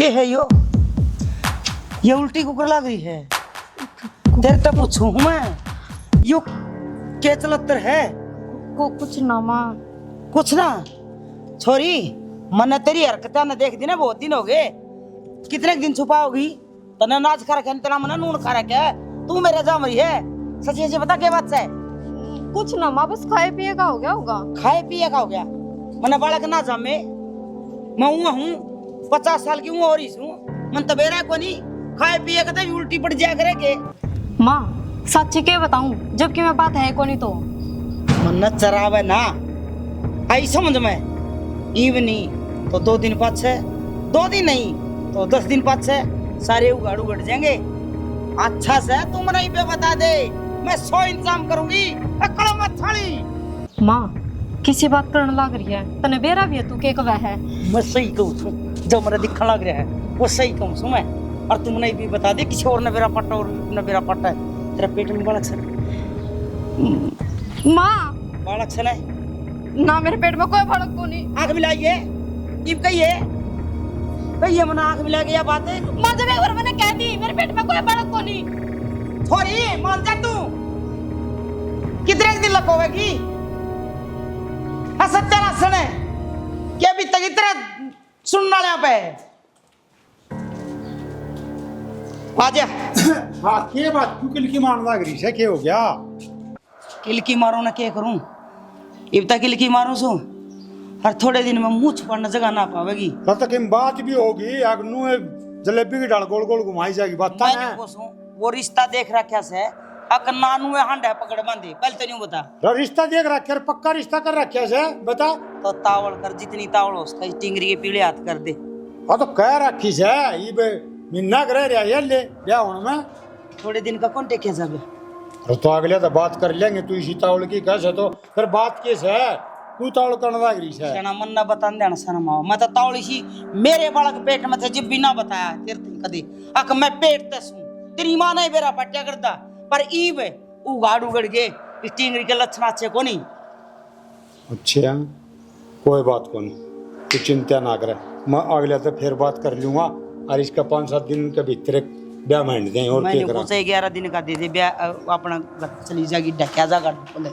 के है यो? ये उल्टी कुकर लग रही है। तेरे तो पूछूं मैं यो के चलतर है? कुछ ना माँ। कुछ ना छोरी, मैंने तेरी हरकतें न देख दी ना, बहुत दिन हो गए। कितने दिन छुपाओगी? तने नाच खा रखे तेरा मन नून खा रखे है। तू मेरे जामरी है, सच सच बता के बात है? कुछ ना माँ, बस खाए पिए का हो गया होगा। खाए पिए का हो गया? मैंने बालक ना जामे, मैं हूँ 50 साल की हूँ और ही हूँ। मन तो बेरा को नहीं खाए पिए का तो उल्टी पड़ जाया करेगे। माँ सच्ची के बताऊं, जबकि मैं बात है को नहीं तो मन चरावे ना आई समझ में इवनी तो 2 दिन पाछे, 2 दिन नहीं तो 10 दिन पाछे सारे उगाड़ उगड़ जाएंगे। अच्छा से तुम नहीं पे बता दे, मैं 100 इंतजाम करूंगी। अकड़ मत थाली। माँ किसी बात करने लग रही है, तने बेरा भी है तू के कवा है। मैं सही कहूँ छू, जो मेरा दिखने लग रहा है वो सही कहूँ छू मैं। और तुम नहीं भी बता दे किसी और ने मेरा पट्टा और ने मेरा पट्टा है। तेरा पेट में बालक से माँ, बालक से ना मेरे पेट में कोई भड़क को नहीं। आंख मिलाइए इब कहिए कहिए मना आंख मिला गया बात है। माँ जब एक बार मैंने कह दी मेरे पेट में कोई भड़क को नहीं। थोड़ी मान जा तू, कितने दिन लगोगी? सच्चा राशन है क्या? अभी तक इतना सुनने वाले यहाँ पे आजा। हाँ के बात क्यों किलकी मारने लग रही है? क्या हो गया? किलकी मारो ना क्या करूं? इब तक किलकी मारू सू और थोड़े दिन में मुंह छुपाने जगह ना पावेगी। तब तक इन बात भी होगी, अगनू जलेबी की डाल गोल गोल घुमाई जाएगी। बात मैं है नहीं पूछूं, वो रिश्ता देख रखा से अक नानू में हांडा पकड़ बांधी पहले तो नहीं बता। रिश्ता देख रखे और पक्का रिश्ता कर रखे से बता। तो तावड़ कर, जितनी तावड़ हो उसका टिंगरी के पीले हाथ कर दे। हाँ तो कह रखी से ये मिन्ना करे रहा ये ले क्या होना में थोड़े दिन का कौन टेके सब? अरे तो अगले तो बात कर लेंगे। तू इसी तावड़ की कैसे तो फिर बात किस है? तू तावड़ करने लग रही है। सना मन ना बता देना सना माओ, मैं तो तावड़ी सी मेरे बालक पेट में थे जब बिना बताया तेरे कदी अक मैं पेट तसू तेरी मां ने मेरा पट्टिया करता पर ईब उगाड़ उगड़ के टिंगरी के लक्षण अच्छे को नहीं। अच्छा कोई बात को नहीं, तू चिंता ना करे। मैं अगले तो फिर बात कर लूंगा और इसका 5-7 दिन के भीतर ब्याह मांड दें। और मैंने क्या करा? पूछा 11 दिन का दे दे ब्याह अपना चली जाएगी ढक्या जागा बोले।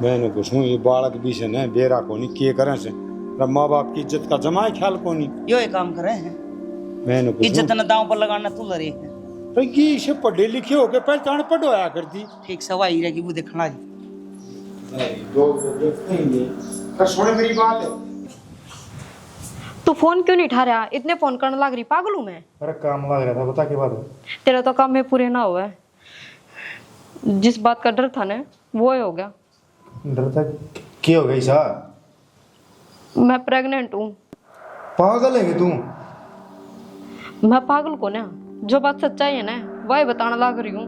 मैंने पूछूं ये बालक भी से ने बेरा को नहीं किए करे से माँ बाप की इज्जत का जमा ख्याल को नहीं। यो ये काम करे हैं, मैंने पूछूं इज्जत न दांव पर लगाना तू लरे है। तो ये इसे पढ़े लिखे हो के पहचान पढ़वाया करती। ठीक सवाई रहेगी वो देखना जी। सुन मेरी बात। तू फोन क्यों नहीं उठा रहा? इतने फोन करने लग रही, पागल हूँ मैं? अरे काम लग रहा था, बता के बात। तेरा तो काम में पूरे ना हुआ है। जिस बात का डर था ना वो ही हो गया। डर था क्या हो गई सा? मैं प्रेग्नेंट हूँ। पागल है तू? मैं पागल को ना, जो बात सच्चाई है ना वही बताने लग रही हूँ।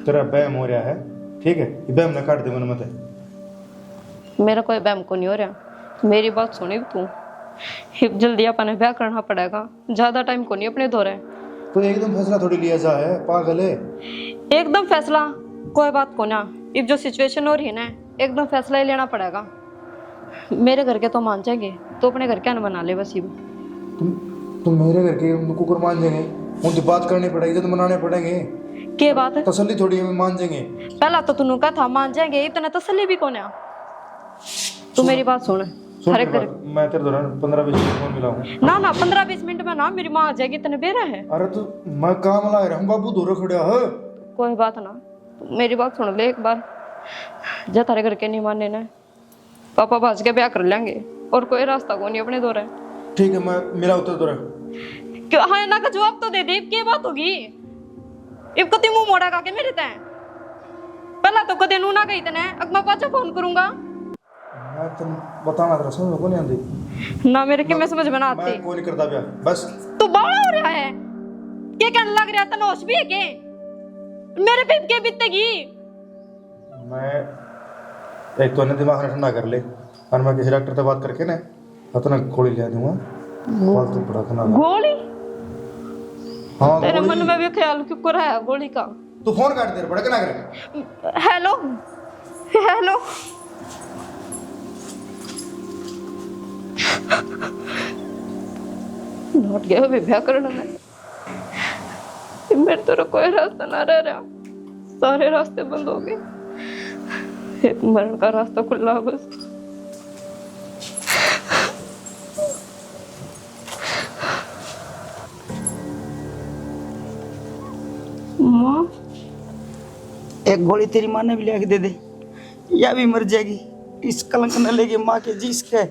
तेरा बैम हो रहा है, ठीक है? ये बैम ना काट दे मन मत। मेरा कोई बैम को नहीं हो रहा। मेरी बात सुनी तू, जल्दी अपने ब्याह करना पड़ेगा, ज्यादा टाइम को नहीं अपने दौरे। तो एकदम फैसला थोड़ी लिया जा है, पागल है। एकदम फैसला कोई बात को ना, अब जो सिचुएशन हो रही है ना एकदम फैसला ही लेना पड़ेगा। मेरे घर के तो मान जाएंगे, तो अपने घर क्या न बना ले बस। ये तुम मेरे घर के कुकुर मान जाएंगे, उनसे बात करनी पड़ेगी, तो मनाने पड़ेंगे। क्या बात है? तसल्ली थोड़ी है, मान जाएंगे। पहला तो तूने कहा था मान जाएंगे, इतना तसल्ली भी कौन है? तू मेरी बात सुन। हर घर मैं तेरे दौरान 15-20 मिनट फोन मिला हूँ ना 15-20 मिनट में ना मेरी माँ आ जाएगी, इतने बेरा है। अरे तो मैं काम ला रहा हूँ, बाबू दूर खड़ा है। कोई बात ना, मेरी बात सुन ले एक बार। जब तारे घर के नहीं मानने ना, पापा भाज के ब्याह कर लेंगे और कोई रास्ता को नहीं अपने दौरे। ठीक है, मैं मिला उतर दौरा। क्यों हाँ ना का जवाब तो दे दे। क्या बात होगी? इब कति मुंह मोड़ा का के मेरे तय पहला तो कदे नू ना गई तने, अब मैं पाछा फोन करूंगा। मैं तुम बताना तेरा समझ को नहीं आती ना मेरे के मैं समझ में ना आती। मैं कोई नहीं करता ब्याह, बस। तू बाड़ा हो रहा है क्या? कहने लग रहा तने होश भी है के? मेरे पे के बीतेगी। मैं एक तो ने दिमाग ठंडा कर ले और मैं किसी डॉक्टर से बात करके ना अपना गोली ले दूंगा। फालतू बड़ा खाना गोली? हाँ तेरे गोली। मन में भी ख्याल क्यों कर रहा है गोली का? तू फोन काट दे, बड़ा क्या करे? हेलो हेलो लौट गया विवाह करने में। मेरे तो कोई रास्ता ना रह रहा, सारे रास्ते बंद हो गए, एक मरण का रास्ता खुला बस। माँ, एक गोली तेरी माँ ने भी लिया के दे दे, या भी मर जाएगी। इस कलंक न लेगी माँ के जिस के।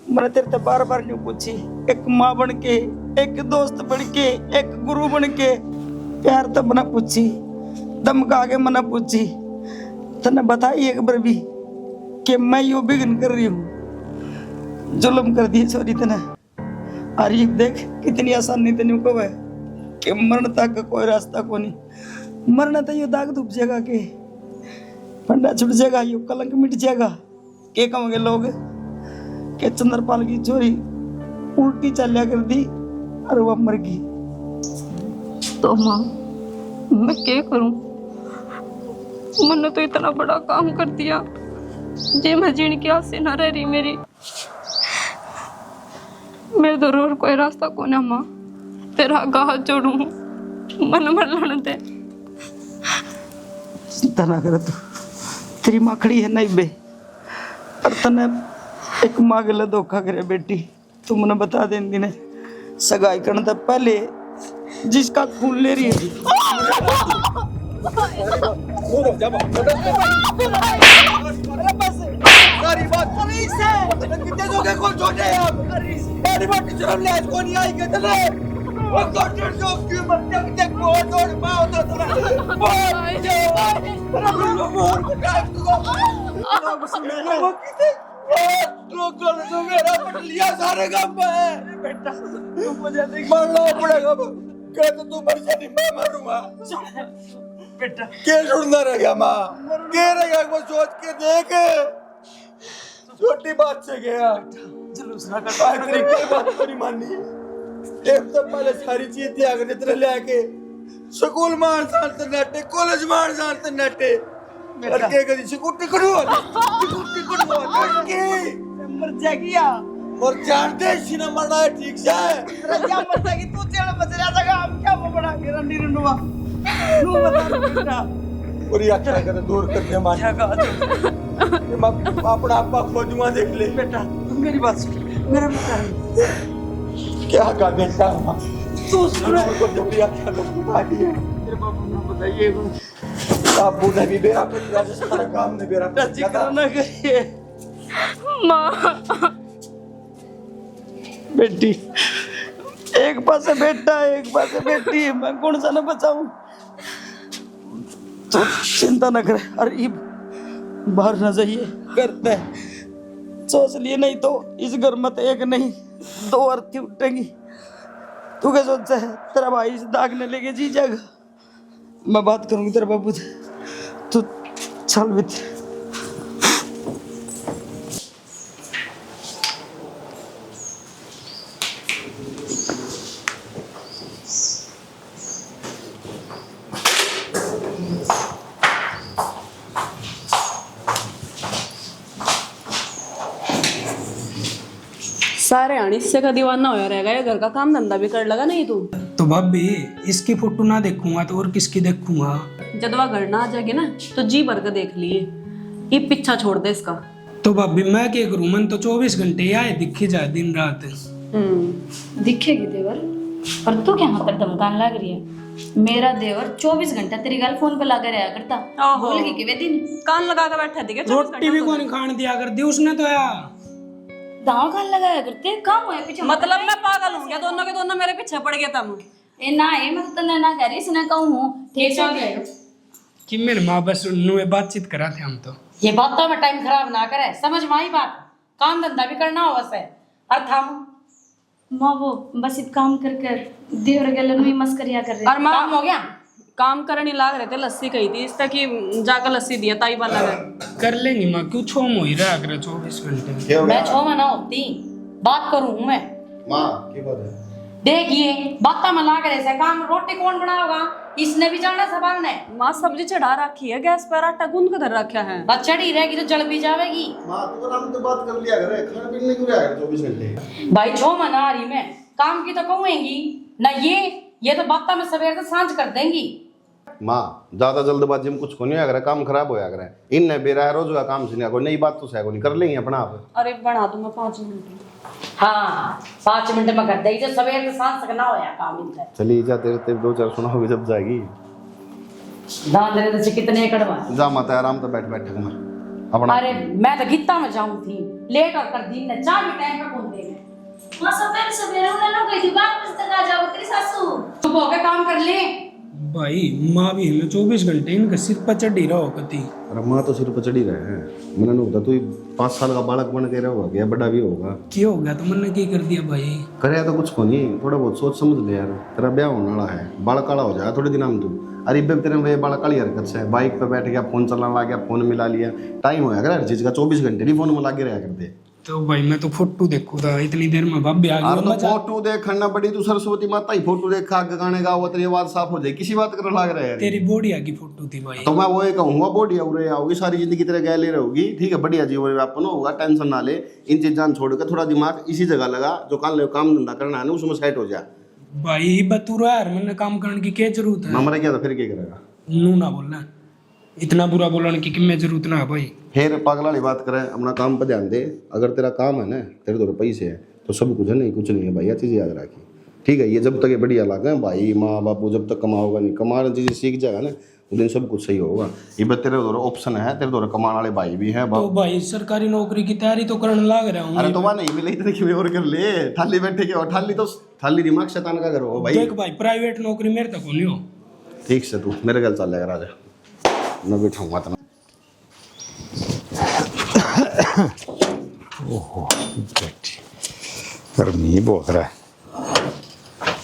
मैंने तेरे से बार बार नहीं पूछी, एक माँ बन के, एक दोस्त बन के, एक गुरु बन के प्यार तब मना पूछी, धमका के मना पूछी। तने बताई एक बार भी कि मैं यो बिगन कर रही हूँ, जुल्म कर दिए सॉरी तने। और ये देख कितनी आसानी तेने को है कि मरण तक का कोई रास्ता को नहीं। मरना तो यो दाग धूप जाएगा के फंडा छुट जाएगा, यो कलंक मिट जाएगा। के कहोगे लोग के चंद्रपाल की चोरी उल्टी चलिया कर दी और वह मर गई। तो माँ मैं क्या करूं? मैंने तो इतना बड़ा काम कर दिया, जे मैं जीने की आस से ना रह रही मेरी। मेरे तो और कोई रास्ता को ना माँ, तेरा हाथ जोड़ू, मन मर लड़न दे। चिंता ना कर तू, तेरी माँ खड़ी है नहीं बे। पर तने एक माँ गले धोखा करे बेटी। तू मैंने बता दे दिन सगाई करने तो पहले जिसका खून ले रही है। सारी बात कितने लोग को छोटे आप सारी बात की शर्म ले इसको नहीं आई के चले वो कॉन्ट्रैक्ट जो की मरते के को छोड़ पाओ तो चले मोर को टाइप को वो कितने लोग जो मेरा पट लिया सारे काम पे बेटा तू मुझे देख मरना पड़ेगा क्या तो तू मर जानी मैं मरूंगा बेटा क्या सुनना रहेगा माँ क्या रहेगा वो सोच के देख छोटी बात से गया जुलूस ना कर पाए तेरी कोई बात नहीं माननी एक तो पहले सारी चीज त्याग ने तेरे लेके स्कूल मान जानते नटे कॉलेज मान जानते नटे और के कदी स्कूटी करो के मर जाएगी या और जानते सीना मरना है ठीक से रजा मर जाएगी तू चल बच जाएगा हम क्या वो बड़ा के रंडी रंडवा तू बता बेटा पूरी अच्छा कर दूर करने माया का अपना आपा खोजुआ देख ले बेटा तुम मेरी बात सुन मेरा बेटा क्या का बेटा तू सुन को जब भी अच्छा लोग बता दिए मेरे बाबू ने बताइए बाबू ने भी बेरा पे सारा काम ने बेरा जिक्र ना करिए माँ बेटी एक पास बेटा एक पास बेटी मैं कौन सा ना बचाऊं तो चिंता न करे। अरे बाहर न जाइए करते सोच लिए नहीं तो इस घर में तो एक नहीं दो अर्थी उठेंगी। तू क्या सोचता है तेरा भाई इस दाग ने लेके जी जाएगा। मैं बात करूंगी तेरे बाबू से तू चल बित। सारे आने से का दीवाना होया रहेगा, ये घर का काम धंधा भी कर लगा नहीं तू। तो भाभी इसकी फोटो ना देखूंगा तो और किसकी देखूंगा? जदवा घर ना आ जाएगी ना तो जी भर के देख लिए, ये पीछा छोड़ दे इसका। तो भाभी मैं क्या करूं, मन तो 24 घंटे आए दिखी जाए दिन रात। दिखेगी देवर, पर तू क्या यहाँ पर धमकान लग रही है? मेरा देवर 24 घंटा तेरी गल फोन पे लगा रहा करता। भूल गई कि वे दिन कान लगा के बैठा दिखे, रोटी भी कौन खाने दिया कर दी उसने तो यार दांव कान लगाया करते काम हुआ पीछे। मतलब मैं पागल हूँ क्या? दोनों के दोनों मेरे पीछे पड़ गए तुम। ए ना ये मैं तो ना कह रही इसने कहूँ ठीक है कि मेरे माँ बस नुए बातचीत करा थे हम तो। ये बातों में टाइम खराब ना करे, समझ में आई बात? काम धंधा भी करना हो वैसे और थाम माँ वो बस इत काम कर कर देवर गले में मस्करिया कर रही। और माँ काम हो गया? काम करने लाग रहे थे, लस्सी कही थी इस तक की जाकर लस्सी दिया ताई वाला कर लेंगी माँ, क्यों छो हो ही रहा कर 24 घंटे। मैं 6 महीना होती बात करूँ मैं माँ की बात है देखिए बात में लाग रहे से काम रोटी कौन बनाओगा? इसने भी जाना सवाल ने। माँ सब्जी चढ़ा रखी है गैस पर, आटा गूंद के धर रखा है। बस चढ़ी रहेगी तो जल भी जाएगी। माँ तू आराम से बात कर लिया करे, खाने पीने क्यों रहा है 24 घंटे? भाई 6 महीना आ रही मैं काम की तो कहूंगी ना, ये तो बात में सवेर से सांझ कर देंगी। माँ ज्यादा जल्दबाजी में कुछ को नहीं अगर काम खराब होया करे इन बेरा रोज का काम से कोई नई बात तो सह को नहीं कर लेंगे अपना आप। अरे बना दूंगा 5 मिनट। हाँ 5 मिनट में कर देगी, जो सवेर से सांझ तक ना होया काम इनका। चलिए जा तेरे 2-4 सुनाओगे जब जाएगी। दान देने से कितने कड़वा जा माता आराम से बैठ मैं अपना। अरे मैं तो गीता में जाऊं थी, लेट और कर दी ने चाय भी टाइम पे कौन देगा। मां सवेरे सवेरे उन्हें लोग गई थी 12 बजे तक आ जाओ तेरी सासू। चुप होके काम कर ले। भाई माँ भी हमें 24 घंटे इनका सिर पर चढ़ी रहो कति। अरे माँ तो सिर पर चढ़ी रहे हैं, मैंने नहीं होता तू 5 साल का बालक बन के रहोगा या बड़ा भी होगा। क्या हो गया तो मैंने क्या कर दिया भाई? करे तो कुछ को नहीं, थोड़ा बहुत सोच समझ ले यार, तेरा ब्याह होने वाला है, बाल काला हो जाएगा थोड़े दिन में तू। अरे इब्बे तेरे में बाल काली हरकत से बाइक पे बैठ गया, फोन चलाने लग गया, फोन मिला लिया, टाइम होया कर हर चीज का 24 घंटे नहीं फोन में लगे रहा करते। तो भाई मैं तो फोटो देखू था इतनी देर में भाभी आ अरे गई। तो फोटो देखना बड़ी तू सरस्वती माता ही फोटो देखा गाने गाओ तेरी आवाज साफ हो जाए, किसी बात कर लग रहा है। तेरी बोडिया की फोटो थी भाई। तो मैं वो कहूंगा बोडिया उरे आओगी सारी जिंदगी तेरे गैले रहोगी, ठीक है, बढ़िया जीवन यापन होगा, टेंशन ना ले, इन चीजां छोड़ कर थोड़ा दिमाग इसी जगह लगा, जो काम धंधा करना है ना उसमें सेट हो जा। भाई बतूरा यार मैंने काम करने की क्या जरूरत है? हमारा क्या था फिर क्या करेगा? नू ना बोलना, इतना बुरा बोलने की किम्मे जरूरत ना है भाई। फिर पागल वाली बात करे, अपना काम पर ध्यान दे। अगर तेरा काम है ना, तेरे तो पैसे है तो सब कुछ है, नहीं कुछ नहीं है भाई, यह चीज़ याद रखी, ठीक है। ये जब तक ये बढ़िया लगा भाई, माँ बापू जब तक कमाओगा नहीं, कमाने चीज़ें सीख जाएगा ना उस दिन सब कुछ सही होगा। ये बस तेरे दो ऑप्शन है, तेरे दो कमाने वाले भाई भी हैं। तो भाई सरकारी नौकरी की तैयारी तो करने लग रहा हूँ। अरे तो वहाँ नहीं मिले इतने कि और कर ले, थाली बैठे के, थाली दिमाग शैतान का करो भाई। देख भाई प्राइवेट नौकरी मेरे तक नहीं हो। ठीक से तू मेरे घर चल जाएगा राजा, मैं बैठाऊंगा इतना। ओहो गर्मी बहुत रहा है।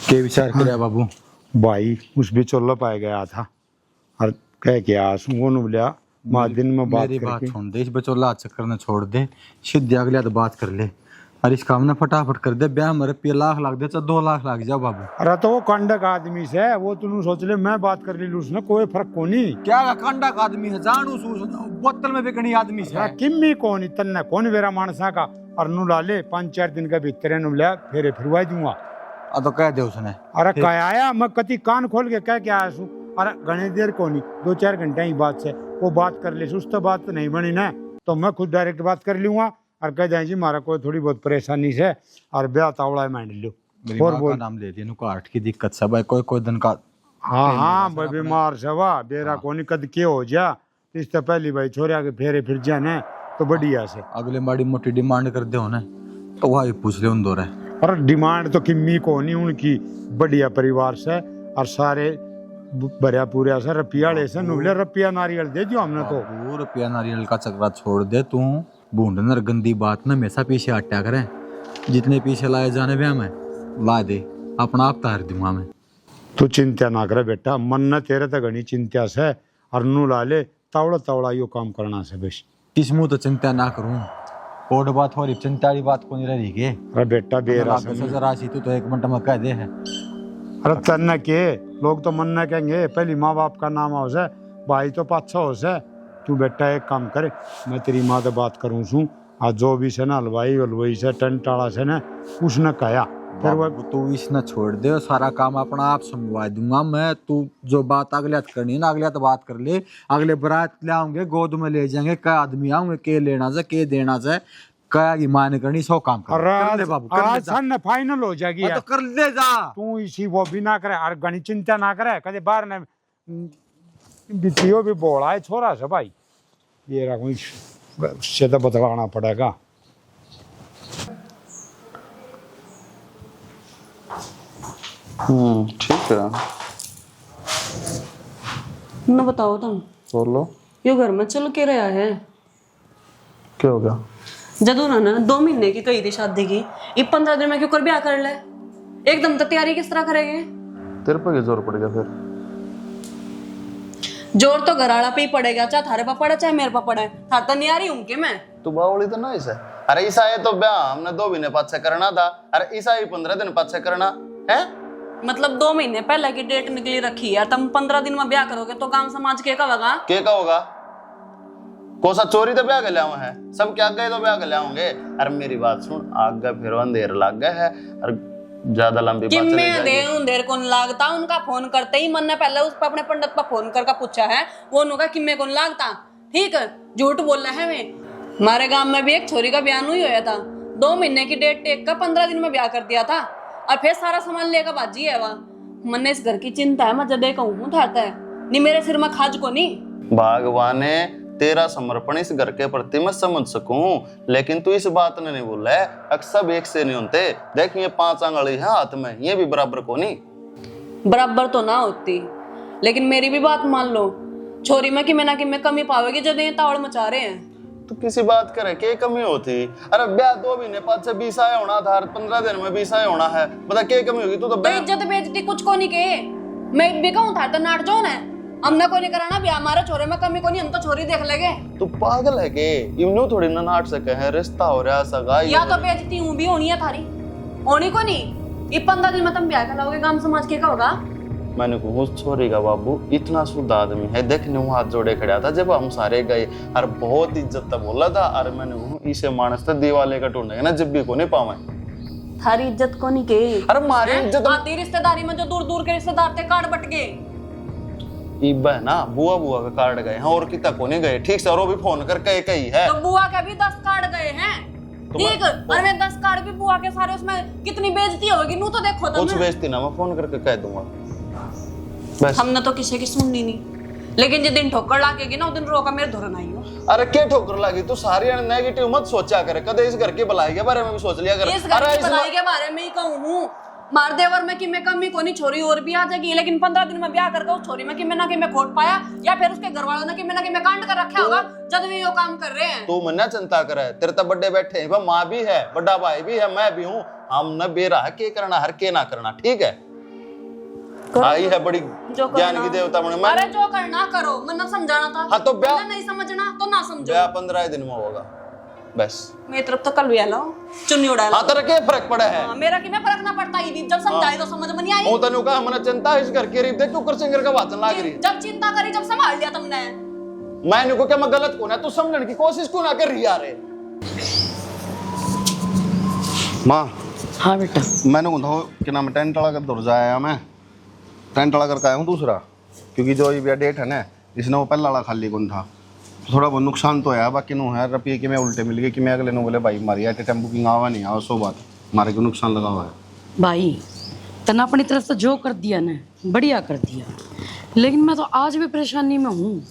क्या विचार किया बाबू? भाई उस भी चोल्ला पाया गया था और कह के आस वो नु बोलिया माँ दिन में बात मेरी बात करके सुन दे, इस बचोला चक्कर न छोड़ दे, सीधे अगले तो बात कर ले और इस काम ने फटाफट कर दे। ब्याह में रुपया लाख दे चाहे 2 लाख लग जाओ बाबू। अरे तो वो कंडक आदमी से वो तू सोच ले मैं बात कर ली उसने कोई फर्क को नहीं। क्या कंडक आदमी है जानू बोतल में बिकनी आदमी से किम्मी कौन इतना कौन वेरा मानसा का और नु लाले 5-4 दिन का भीतर नु लिया फेरे फिरवा दूंगा। तो कह दे उसने। अरे कह आया मैं कति कान खोल के कह के आया सू। अरे घनी देर को नहीं 2-4 घंटे ही बात से वो बात कर ले, उस तो बात नहीं बनी ना तो मैं खुद डायरेक्ट बात कर लूंगा और कह दें जी मारा कोई थोड़ी बहुत परेशानी से और ब्याह तावड़ा मान लो और बोल नाम ले दिया काट की दिक्कत सब है, कोई दिन का। हाँ भाई बीमार से वाह बेरा कोनी कद के हो जा इस तो पहली भाई छोरिया के फेरे फिर जाने तो बढ़िया से अगले माड़ी मोटी डिमांड कर दे होने तो वही पूछ ले उन दो रहे। और डिमांड तो किम्मी को नहीं उनकी, बढ़िया परिवार से और सारे भरिया पूरा से रुपया ले से नुबले रुपया नारियल दे दियो हमने तो। वो रुपया नारियल का चक्रा छोड़ दे तू, बूंद गंदी बात ना हमेशा पीछे हटा करें, जितने पीछे लाए जाने ब्याह में ला दे, अपना आप तार दूंगा मैं। तू चिंता ना करे बेटा, मन न तेरे तो घनी चिंता से और नु ला ले तावड़ा यो काम करना से बस। किस मुँह तो चिंता ना करूँ, और बात हो रही चिंता वाली बात को नहीं रही के। अरे बेटा बेरा राशि तू तो 1 मिनट में कह दे है। अरे तन्ना के लोग तो मन न कहेंगे पहली माँ बाप का नाम हो से भाई तो पाछा हो से। तू बेटा एक काम करे, मैं तेरी माँ से बात करूँ छू आज जो भी से ना हलवाई से टंटाड़ा से ना उसने कहा फिर वो तू इसने छोड़ दे, सारा काम अपना आप संभवा दूंगा मैं। तू जो बात अगले हाथ करनी है ना अगले हाथ बात कर ले। अगले बारात ले आऊंगे गोद में ले जाएंगे, क्या आदमी आऊंगे के लेना से के देना से क्या की मान करनी 100 काम कर ले बाबू। आज सन फाइनल हो जाएगी तो कर ले जा तू इसी वो भी ना करे और घनी चिंता ना करे कदे बाहर ने बिटियो भी बोला है छोरा से भाई ये रहा उससे तो बदलाना पड़ेगा। ठीक है न बताओ तुम बोलो यो घर में चल के रहा है। क्या हो गया? जदू ना 2 महीने की कही थी शादी की, ये 15 दिन में क्यों कर ब्याह कर ले? एकदम तो तैयारी किस तरह करेंगे? तेरे पर क्या जोर पड़ेगा फिर? जोर तो घराड़ा पे ही पड़ेगा, चाहे थारे पर पड़े चाहे मेरे पर पड़े। थार तो नहीं आ रही हूं के मैं तू बावली तो ना इसे। अरे ईसा है तो ब्याह हमने 2 महीने पाछे करना था, अरे ईसा ही 15 दिन पाछे करना है। मतलब 2 महीने पहले की डेट निकली रखी है, तुम 15 दिन में ब्याह करोगे तो गांव समाज के कहेगा? के का होगा? कोसा चोरी तो ब्याह के लिया है, सब क्या गए तो ब्याह के लिया होंगे। अरे मेरी बात सुन, आगे फिर अंधेर लग गए है और ज्यादा लंबी बात कि चली मैं जाएगी। दे देर कौन लागता, उनका फोन करते ही मन ने पहले उस पर अपने पंडित पर फोन करके पूछा है, वो उनका कि मैं कौन लागता। ठीक है, झूठ बोल रहा है। मैं हमारे गांव में भी एक छोरी का ब्याह हुई होया था, 2 महीने की डेट टेक का 15 दिन में ब्याह कर दिया था, और फिर सारा सामान लेकर बाजी है वहाँ। मन ने इस घर की चिंता है, मैं जदे कहूँ था नहीं मेरे सिर में खाज को नहीं। भगवान ने तेरा समर्पण इस घर के प्रति मैं समझ सकूं, लेकिन तू इस बात ने नहीं बोला है अक्सर एक से नहीं होते। देख ये 5 आंगली है हाथ में, ये भी बराबर को नहीं। बराबर तो ना होती, लेकिन मेरी भी बात मान लो, छोरी में कि मैं ना कि मैं कमी पावेगी जब ये तावड़ मचा रहे हैं। तो किसी बात करे के कमी होती? अरे ब्याह 2 महीने 5 से 20 आया होना था, 15 दिन में 20 आया होना है, बता के कमी होगी? तू तो इज्जत बेइज्जती कुछ को नहीं कहे, मैं भी कहूँ था तो नाट जो है हमने कोई नहीं कराना ब्याह, हमारे छोरे में कमी को नहीं, हम तो छोरी देख लेंगे। तू पागल है के? इन्हों थोड़ी ना नाट सके है, रिश्ता हो रहा सगाई या तो बेइज्जती हूँ भी होनी है थारी, होनी को नहीं। ये 15 दिन में तुम ब्याह कराओगे, गांव समाज के का होगा? मैंने कहा छोरी का बाबू इतना शुद्ध आदमी है, देखने वो हाथ जोड़े खड़ा था जब हम सारे गए, और बहुत इज्जत बोला था। और मैंने कहा इसे मानस तो दीवाले का ढूंढेगा ना, जब भी को नहीं पावे। थारी इज्जत को नहीं के? अरे मारी इज्जत आती रिश्तेदारी में जो दूर दूर के रिश्तेदार थे कार्ड बट गए। इब्बा है ना, बुआ बुआ का कार्ड गए हैं और कितना को नहीं गए। ठीक से, और वो भी फोन करके कही है तो बुआ के भी 10 कार्ड गए हैं। ठीक, और मैं 10 कार्ड भी बुआ के सारे, उसमें कितनी बेइज्जती होगी नू तो देखो तुम। कुछ बेइज्जती ना, मैं फोन करके कह दूंगा बस। हमने तो किसी की सुननी नहीं, लेकिन जिस दिन ठोकर लागेगी ना उस दिन रोका मेरे धुरन आई हो। अरे क्या ठोकर लगी? तू सारी नेगेटिव मत सोचा करे, कदे इस घर की भलाई के बारे में भी सोच लिया कर। इस घर की भलाई के बारे में ही कहूँ, मार देवर में कि मैं कमी को नहीं, छोरी और भी आ जाएगी, लेकिन 15 दिन में ब्याह करके उस छोरी में कि मैं ना कि मैं खोट पाया, या फिर उसके घर वालों ने कि मैं ना कि मैं कांड कर रखा होगा जब भी वो काम कर रहे हैं। तू मन्ना चिंता करे, तेरे तो बड़े बैठे हैं, माँ भी है, बड़ा भाई भी है, मैं भी हूँ। हम न बेरा है के करना, हर के ना करना। ठीक है, आई है बड़ी ज्ञान की देवता बने। अरे जो करना करो, मन समझाना था। हाँ तो ब्याह नहीं समझना तो ना समझो। ब्याह 15 दिन में होगा बस। मेरी तरफ तो कल भी आलो चुन्नी उड़ा लो। हाँ तेरा क्या फर्क पड़ा है? मेरा कि मैं फर्क ना पड़ता ही भी, जब समझाई तो समझ में नहीं आई। ओ तनु का हमने चिंता इस घर की रीत देख कुकर सिंगर का वाचन लाग रही। जब चिंता करी, जब संभाल लिया तुमने। मैंने को क्या मैं गलत कौन है? तू समझने की कोशिश क्यों ना कर रही यार? माँ। हाँ बेटा। मैंने कहा कि नाम टेंट वाला का दौर जाया मैं, टेंट वाला करके आया हूँ दूसरा, क्योंकि जो ये डेट है ना इसने वो पहला वाला खाली कौन था, थोड़ा बहुत नुकसान तो है। बाकी नो है रुपये कि मैं उल्टे मिल गए कि मैं अगले नो बोले भाई मारी है टेम बुकिंग आवा नहीं आवा, सो बात मारे को नुकसान लगा हुआ है। भाई तना अपनी तरफ से जो कर दिया ना बढ़िया कर दिया, लेकिन मैं तो आज भी परेशानी में हूँ।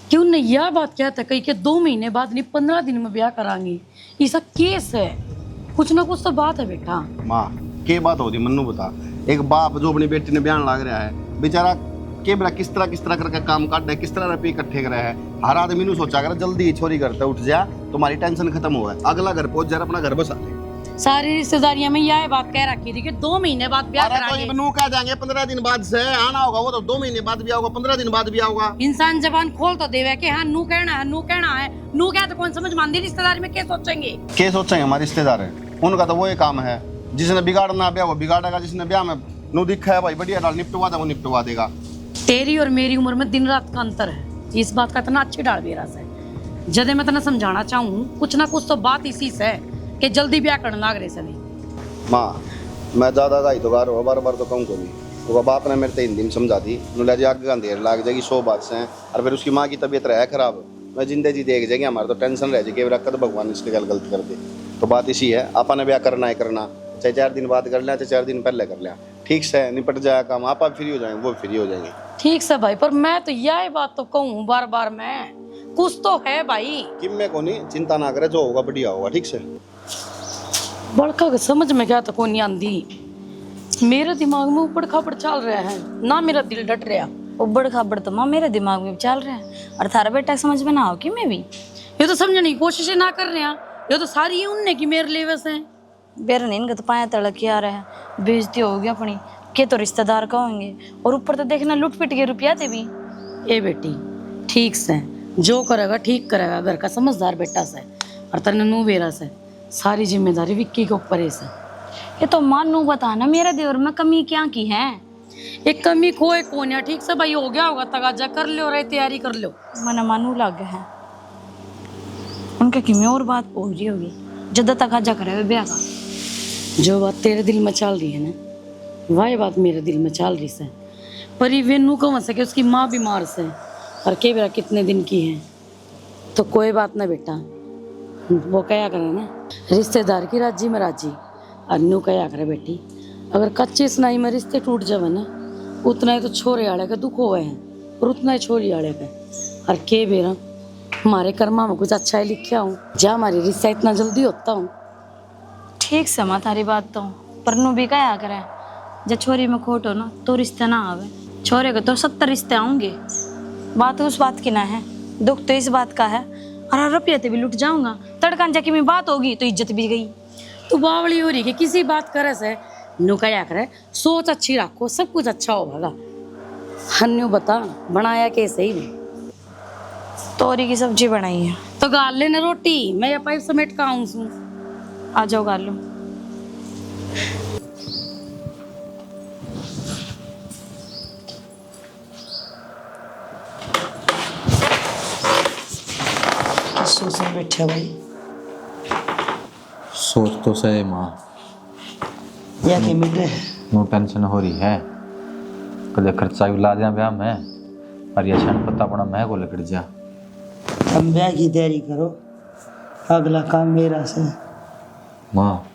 क्यों नहीं यह बात कहता कही कि 2 महीने बाद नहीं 15 दिन में ब्याह कराएंगे, ऐसा केस है, कुछ ना कुछ तो बात है बेटा। माँ के बात होती मन्नू बता, एक बाप जो अपनी बेटी ने बयान लाग रहा है बेचारा के बड़ा किस तरह करके काम काट रहा है, किस तरह रुपये इकट्ठे कर रहा है। हर आदमी ने सोचा कर जल्दी छोरी घर पे उठ जा, तुम्हारी टेंशन खत्म हो है, अगला घर पहुंच जा, अपना घर बसा ले। सारी रिश्तेदारियां में यह बात कह रखी थी कि 2 महीने बाद ब्याह कराएंगे। तो कह देंगे 15 दिन बाद से आना होगा, वो तो 2 महीने बाद भी होगा, 15 दिन बाद भी होगा। इंसान जबान खोल तो देवे कि हाँ नू कहना है, नू कहना है, नू क्या तो कौन समझ मानती रिश्तेदारी में क्या सोचेंगे? क्या सोचेंगे? हमारे रिश्तेदार है, उनका तो वही काम है, जिसने बिगाड़ना ब्याह वो बिगाड़ेगा, जिसने ब्याह में नू दिखा है भाई बढ़िया डाल निपटवा दे वो निपटवा देगा। तेरी और मेरी उम्र में दिन रात का अंतर है, इस बात का इतना अच्छी डाल बेरा है। जदे मैं तना समझाना चाहूँ कुछ ना कुछ तो बात इसी से कि जल्दी ब्याह करना लाग रहे सभी। माँ मैं ज्यादा गाई तो गारो बार बार तो कहूँ को नहीं, तो बाप ने मेरे 3 दिन समझा दी, ले आगे अंधेर लाग जाएगी 100 बात से, और फिर उसकी माँ की तबीयत रहे खराब, मैं जिंदे जी देख जाएगी, हमारे तो टेंशन रह जाएगी कद भगवान इसके गल गलत कर दे। तो बात इसी है, आपा ने ब्याह करना है करना, चाहे 4 दिन बाद कर लें चाहे 4 दिन पहले कर लें, ठीक से निपट जाए काम, आप फ्री हो जाएंगे वो फ्री हो जाएंगे। ठीक से भाई, पर मैं तो यह बात तो कहूँ बार बार, मैं कुछ तो है भाई। किम में को नहीं चिंता ना करे, जो होगा बढ़िया होगा। ठीक से बड़का समझ में क्या तो कोई नहीं आंदी, मेरे दिमाग में ऊपर खापड़ चल रहा है ना, मेरा दिल डट रहा। उबड़ खाबड़ तो माँ मेरे दिमाग में चल रहा है, और थारा बेटा समझ में ना हो कि मैं भी ये तो समझने की कोशिश ना कर रहे हैं, ये तो सारी उनने की मेरे लिए वैसे हैं। बेरन इनका तो पाया तड़क आ रहा है, बेइज्जती होगी अपनी, के तो रिश्तेदार कहोगे, और ऊपर तो देखना लुट पिट के रुपया थे भी। ए बेटी ठीक से जो करेगा ठीक करेगा, घर का समझदार बेटा से, और तेरे नू बेरा से सारी जिम्मेदारी विक्की के ऊपर है से। ये तो मानू बताना मेरे देवर में कमी क्या की है? एक कमी कोई कौन है? ठीक से भाई हो गया होगा, तगाजा कर लो, रही तैयारी कर लो। मना मानू लग गया है उनके कि मैं और बात पूछ रही होगी, जदा तगाजा करे ब्याह का जो बात तेरे दिल में चल रही है ना, वही बात मेरे दिल में चल रही से। पर ये वेनू कौन सके, उसकी माँ बीमार से और के बेरा कितने दिन की है। तो कोई बात ना बेटा, वो कया करे ना, रिश्तेदार की राजी में राजी। और नू कया करे बेटी, अगर कच्चे सुनाई में रिश्ते टूट जावे ना, उतना ही तो छोरे आड़े का दुख हुए हैं और उतना ही छोरी आड़े का। और के बेरा हमारे कर्मा में कुछ अच्छा ही लिखा हूँ, जा हमारी रिश्ता इतना जल्दी होता हूँ। ठीक समा थारी बात तो, पर नू भी कया करे, जब छोरी में खोट हो ना तो रिश्ते ना आवे। छोरे के तो 70 रिश्ते आऊंगे। बात उस बात की ना है, दुख तो इस बात का है। और रुपये तो भी लुट जाऊंगा, तड़कान जाके में बात होगी तो इज्जत भी गई। तू बावली हो रही कि किसी बात करे से नु कया करे, सोच अच्छी रखो, सब कुछ अच्छा होगा। हन्यू बता बनाया कैसे ही तोरी की सब्जी बनाई है तो गाल लेने रोटी, मैं ये पाइप समेट का आऊँ सू। आ जाओ गाल लो। सोच में बैठा भाई, सोच तो सही माँ, या के मिटे नो टेंशन हो रही है। कदे खर्चा भी ला दिया ब्याह में, और ये क्षण पता पड़ा मैं को लकड़ जा। हम ब्याह की तैयारी करो, अगला काम मेरा से। माँ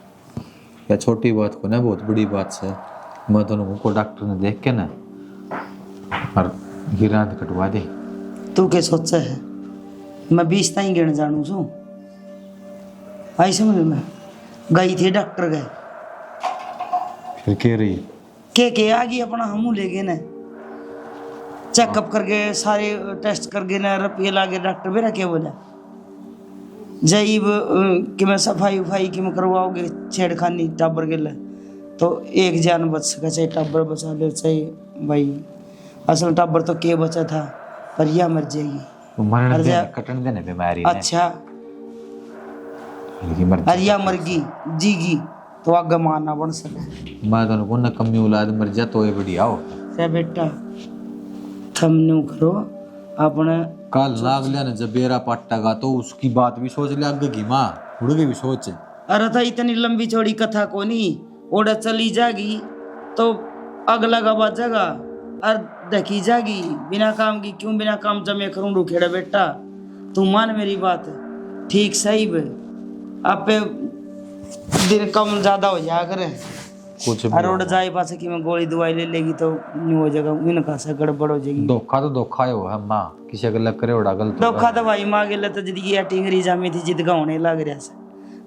या छोटी बात को ना बहुत बड़ी बात से, मैं दोनों को डॉक्टर ने देख के ना और गिरा कटवा दे। तू के सोचा है मैं 20 ताई गिन जानू छू? आई समझ में गई थी डॉक्टर गए, फिर कह रही के आ गई अपना हमू ले गए न, चेकअप करके सारे टेस्ट करके न रुपये लागे। डॉक्टर मेरा क्या बोला, जईब कि मैं सफाई उफाई कि मैं करवाओगे छेड़खानी टाबर के लिए तो एक जान बच सका, चाहे टाबर बचा ले चाहे भाई। असल टाबर तो के बचा था, पर यह मर जाएगी। कटन देने बीमारी अच्छा अरिया मरगी जीगी तो आगे मारना बन सके। मैं तो को न कमी औलाद मर जा तो ये बढ़िया हो। से बेटा थम न्यू करो अपने। कल लाग लिया न जब बेरा पट्टागा तो उसकी बात भी सोच ले, आगे की माँ उड़गे भी सोच। अरे था इतनी लंबी चौड़ी कथा को नहीं, ओढ़ चली जागी तो अगला का बचेगा और देखी जागी। बिना काम की क्यों बिना काम जमे करूं रुखेड़ा बेटा, तू मान मेरी बात ठीक सही बे। आप पे दिन कम ज्यादा हो जाया करे कुछ और उड़ जाए पास कि मैं गोली दवाई ले लेगी तो नहीं हो जाएगा, इनका से गड़बड़ हो जाएगी। धोखा तो धोखा हो है माँ, किसी गलत करे उड़ा गलत धोखा तो भाई माँ गेले तो जिंदगी टिंगरी जामी थी जिद का होने लग रहा से,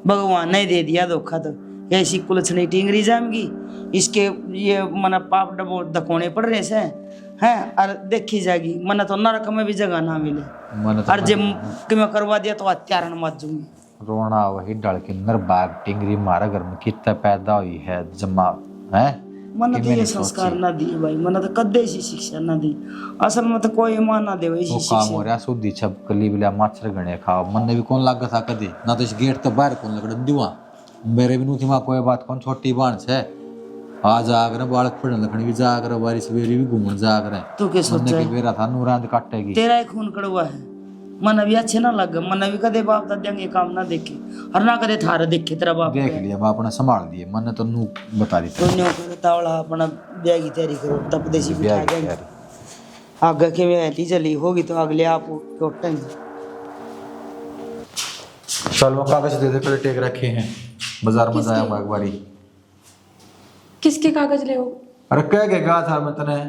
भगवान ने दे दिया धोखा। तो ऐसी कुलछनी टिंगरी जामगी, इसके ये मन पाप डबो धकोने पड़ रहे से हैं। और देखी जाएगी मन तो नरक में भी जगह ना मिले, और जब कि मैं करवा दिया तो हत्यारण मत जूंगी। रोना वही डल के नर बाग टिंगरी मारा घर में कितना पैदा हुई है जमा है। मन तो ये संस्कार ना दिए भाई, मन तो कदे ऐसी शिक्षा ना दी। असल में तो कोई मान ना दे ऐसी शिक्षा। काम हो रहा सुधी छप कली बिला माछर गणे खाओ, मन ने भी कौन लाग था कदी ना, तो इस गेट तो बाहर कौन लगड़ दिवा। मेरे भी नु थी मां कोई बात कौन छोटी बाण से आ जाकर बालक पढ़ने लखनी भी जाकर बारिश बेरी भी घूमन जाकर। तू के सोचा है मेरा था नूरांद काटेगी तेरा एक खून कड़वा है। मन भी अच्छे ना लगे, मन भी कदे बाप दादा के काम ना देखे और ना कदे थारा देखे तेरा बाप। देख लिया मैं अपना संभाल दिए, मन तो नू बता दी तो न्यू कर तावड़ा अपना ब्याह की तैयारी करो, तब देसी बिठा देंगे। आगे के में ऐसी चली होगी तो अगले आप कोटेंगे। चल वो कागज दे दे, पहले टेक रखे हैं बाजार में जाया एक बारी। किसके कागज ले हो? अरे कह के कहा था मैं तने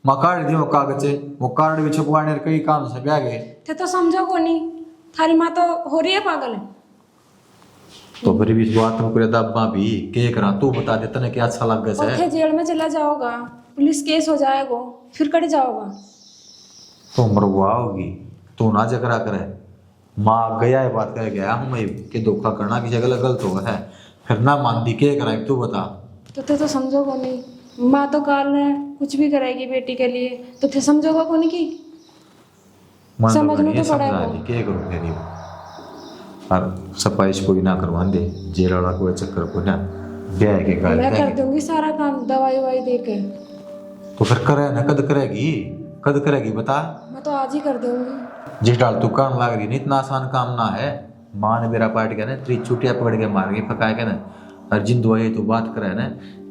मकाड़ दी वो कागज, वो कार्ड भी छुपवाने कई काम से ब्याह गए थे तो समझो को नहीं, थारी माँ तो हो रही है पागल है। तो फिर भी इस बात में पूरे दब्बा भी के करा, तू बता दे तने क्या अच्छा लग गया है। जेल में चला जाओगा, पुलिस केस हो जाएगा, फिर कट जाओगा। तो मरवा होगी तू ना जकरा करे। माँ गया है बात कह गया हूँ मैं कि धोखा करना किसी गलत होगा है, फिर ना मान दी के करा तू बता। तो थे तो समझोगा नहीं, माँ तो काल है कुछ भी करेगी बेटी के लिए, तो थे समझोगा कौन की समझना तो पड़ेगा। क्या करूँ मेरी और सफाई कोई ना करवा दे, जेल वाला कोई चक्कर को ना ब्याह के कर मैं कर दूंगी सारा काम, दवाई ववाई दे के। तो फिर करे ना, कद करेगी बता। मैं तो आज ही कर दूंगी। जिस डाल तू काम लाग रही नहीं, इतना आसान काम ना है। माँ ने मेरा पार्ट किया ना, 3 चुटिया पकड़ के मार के पका के ना और जिन दवाई तो बात करे ना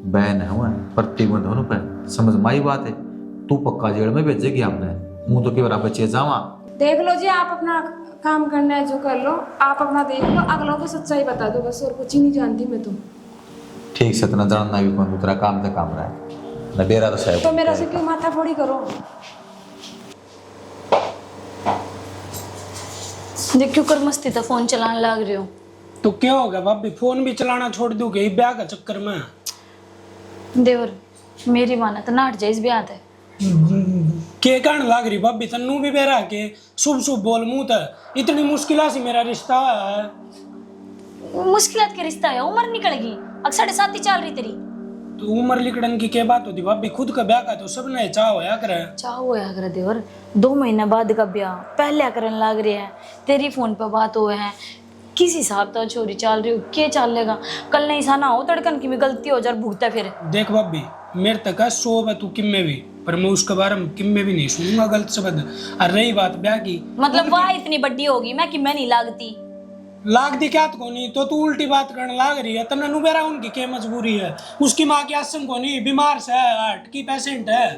बैन है प्रतिबंध होने पर समझ माई बात है। तू पक्का जेल में भेजेगी हमने, मुंह तो केवल बच्चे जावा। देख लो जी, आप अपना काम करना है जो कर लो, आप अपना देख लो, अगलों को सच्चाई बता दो बस, और कुछ ही नहीं जानती मैं तो। ठीक से इतना जानना भी कौन तेरा काम तो काम रहा है न बेरा तो साहब। तो मेरा से क्यों माथा फोड़ी करो। देखियो कर मस्ती तो फोन चलाने लग रही हो। तो क्या होगा भाभी, फोन भी चलाना छोड़ दूंगी ब्याह का चक्कर में। देवर मेरी माना तो नाट जाइज ब्याह है। के कारण लाग रही भाभी, तन्नू भी बेरा के शुभ शुभ बोल मुंह त इतनी मुश्किल से मेरा रिश्ता है। मुश्किलात के रिश्ता है, उम्र निकलेगी, अब 7.5 चल रही तेरी। तो उम्र लिखड़न की क्या बात होती भाभी, खुद का ब्याह का तो सब ने चाह होया करे। चाह होया करे देवर, 2 महीने बाद का ब्याह पहले करने लग रही है, तेरी फोन पे बात हुए है, किस हिसाब तो छोरी चल रही हो, क्या चलेगा, कल नहीं सा ना हो तड़कन की भी गलती हो जाए भुगता फिर। देख भाभी मेरे तक है 100 है तू किम में भी, पर मैं उसके बारे में किम में भी नहीं सुनूंगा गलत शब्द। और रही बात ब्याह की, मतलब वाह इतनी बड़ी होगी मैं कि मैं नहीं लागती। लाग दी क्या को नहीं तो तू उल्टी बात करने लाग रही है। तना नुबेरा उनकी क्या मजबूरी है, उसकी माँ की आसन को नहीं, बीमार से है, हार्ट की पेशेंट है।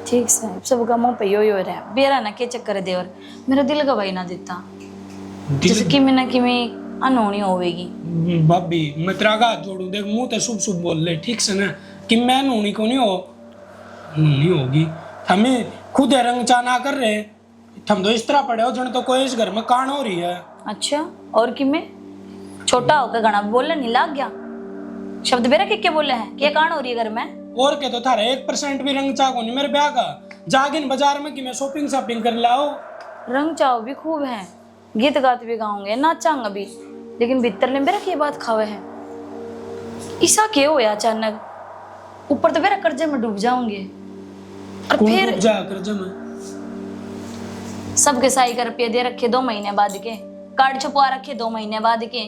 ठीक साहब, सबका मुंह पे यो रहा बेरा ना के चक्कर है देवर, मेरा दिल गवाही ना देता जैसे कि मैं ना कि मैं अनहोनी होवेगी। भाभी मैं तेरा हाथ जोड़ू, देख मुंह तो शुभ शुभ बोल ले ठीक से ना, कि मैं अनहोनी को नहीं हो, नहीं होगी। हमें खुद रंग चाना कर रहे, हम तो इस तरह पड़े हो जन तो कोई इस घर में कान हो रही है। अच्छा और कि मैं छोटा होकर गाना बोलने नहीं लग गया, शब्द बेरा के बोले हैं क्या कान हो रही है घर में। और क्या तो थारा 1% भी रंग चाह को नहीं मेरे ब्याह का, जागिन बाजार में कि मैं शॉपिंग कर लाओ। रंग चाव भी खूब है, गीत गाते भी गाऊंगे, नाचांगा भी, लेकिन भीतर ले मेरा की बात खावे है। ऐसा क्या हुआ अचानक, ऊपर तो मेरा कर्जे में डूब जाऊंगे और फिर जा कर्जे में सबके साई का रुपये दे रखे 2 महीने बाद के, कार्ड छुपवा रखे 2 महीने बाद के,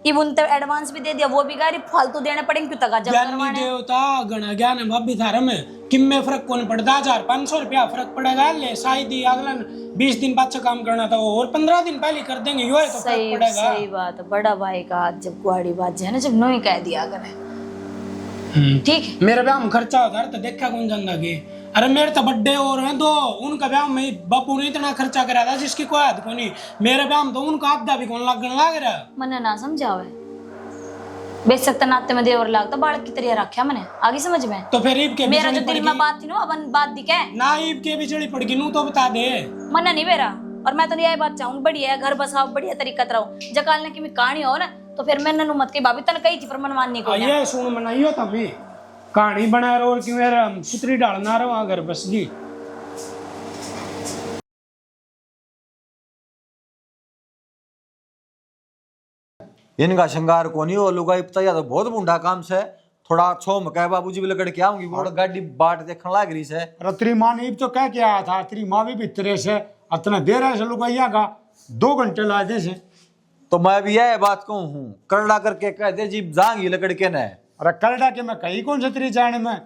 इब उन तक एडवांस भी दे दिया, वो भी गाड़ी फालतू देने पड़ेंगे क्यों तक जब करवाने। देवता गणा ज्ञान है भाभी थारा में किम में फर्क कौन पड़ता, 1500 रुपया फर्क पड़ेगा। ले शायद अगला 20 दिन बाद से काम करना था और 15 दिन पहले कर देंगे, यो है तो फर्क पड़ेगा। सही बात, बड़ा भाई का हाथ जब गुआड़ी बात है ना, जब नो ही कह दिया करे ठीक है। मेरे ब्याह में खर्चा होता तो देखा कौन जानता कि, अरे मेरे तो बर्थडे और हैं 2, उनका ब्याह में बापू ने इतना खर्चा करा था जिसकी कोई हद को नहीं, मेरे ब्याह में तो उनका आधा भी कौन लगने लग रहा। मने ना समझावे, बेच सकता नाते में देवर लागता बालक की तरह रखा मैंने, आगे समझ में। तो फिर ईब के मेरा जो दिल में बात थी ना अपन बात दिखे ना, ईब के बिचड़ी पड़ गई नू तो बता दे। मना नहीं मेरा, और मैं तो यही बात चाहूँ बढ़िया है घर बसाओ, बढ़िया तरीका रहो, जकाल ने की कहानी हो ना तो फिर मैंने नु मत की भाभी तन कही थी पर मन माननी को ये सुन मनाइयो तभी कहानी बना रहे और क्यों मेरा सुतरी डालना रहा घर बस जी। इनका श्रृंगार को नहीं हो लुगाई पता या तो बहुत मुंडा काम से थोड़ा छो मका बाबूजी भी लकड़ के आऊंगी वो गाड़ी बाट देखने लाग रही से। तेरी माँ ने तो कह के आया था, तेरी माँ भी भीतरे से इतना देर है लुगाइया का 2 घंटे ला दे से। तो मैं भी यह बात कहूँ हूँ करड़ा करके कह दे जी जाएंगी लकड़ के न। अरे करड़ा के मैं कहीं कौन से तेरी जाने में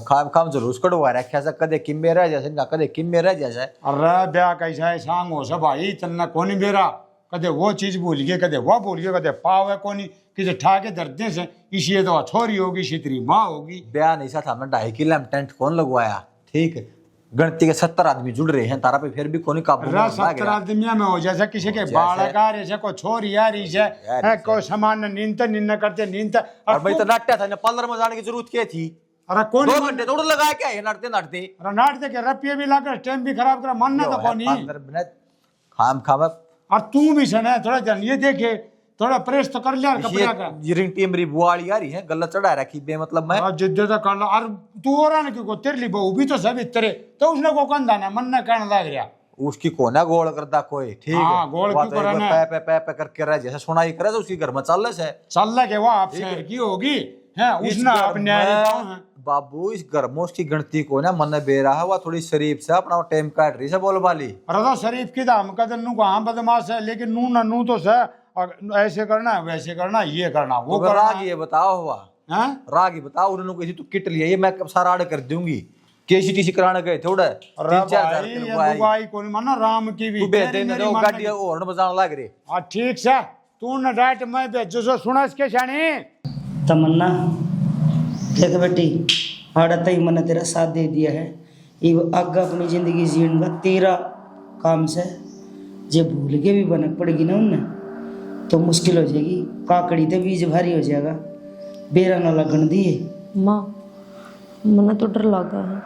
खाम खाम जरूर कड़वा रखा से कदे किम में रह जैसे कदे किम में रह जैसे। अरे ब्याह कैसा है सांग हो सब भाई तन्ना कोनी बेरा, कदे वो चीज भूल गए, कदे वो भूल गए, कदे पाव है कोनी किसे ठाके दर्दे से, इसी तो छोरी होगी इसी तेरी माँ होगी। ब्याह नहीं सा था मैं 2.5 किलो में टेंट कौन लगवाया, ठीक गणती के 70 आदमी जुड़ रहे हैं तारा पे फिर भी कोनी काबू 70 आदमिया में हो जैसे किसी के बालक आ रहे को छोरी आ रही है को सामान नींद करते नींद। और भाई तो नाट्या था पार्लर में जाने की जरूरत क्या थी। अरे कौन 2 घंटे थोड़ा लगाया क्या है नाटते नाटते। अरे नाटते के रुपये भी लगा टाइम भी खराब करा मानना तो कोनी खाम खाम। और तू भी सुना थोड़ा जन ये देखे थोड़ा प्रेस तो कर लिया कपड़ा का। रिंग टीमरी बुआड़ी आ रही है गलत चढ़ा रखी बे मतलब मैं जिद्दे तो कर लो। और तू हो रहा ना क्यों तेरे लिए बहू भी तो सब इतरे तो उसने को कंधा ना मन ना कहने लग रहा उसकी कोना गोल करता कोई ठीक है गोल क्यों कराना पे करके रह जैसे सुनाई करे तो उसकी घर में चल से चल के वो आप शहर की होगी है उसने अपने बाबू इस घर में उसकी गणती को ना मन बेरा है वो थोड़ी शरीफ से अपना टाइम काट रही से बोल वाली। अरे तो शरीफ की दाम का नू कहाँ बदमाश है लेकिन नू ना नू तो से ऐसे करना है वैसे करना ये करना वो करना। राग ये बताओ हुआ है राग ही बताओ उन्होंने कही तू किट लिया ये मैं सारा आर्डर कर दूंगी केसी टीसी कराने गए थोड़ा 3-4 कौन माना राम की भी गाड़ी और बजाने लग रही। ठीक से तू न डांट मैं भेजो सो सुना इसके शाने। तमन्ना देख बेटी, आड़ा तई मैंने तेरा साथ दे दिया है, ये आगे अपनी जिंदगी जीने का तेरा काम से। जे भूल के भी बनक पड़ेगी ना उन्हें तो मुश्किल हो जाएगी, काकड़ी तो बीज भारी हो जाएगा, बेरा न लगन दिए। माँ मना तो डर लगा है,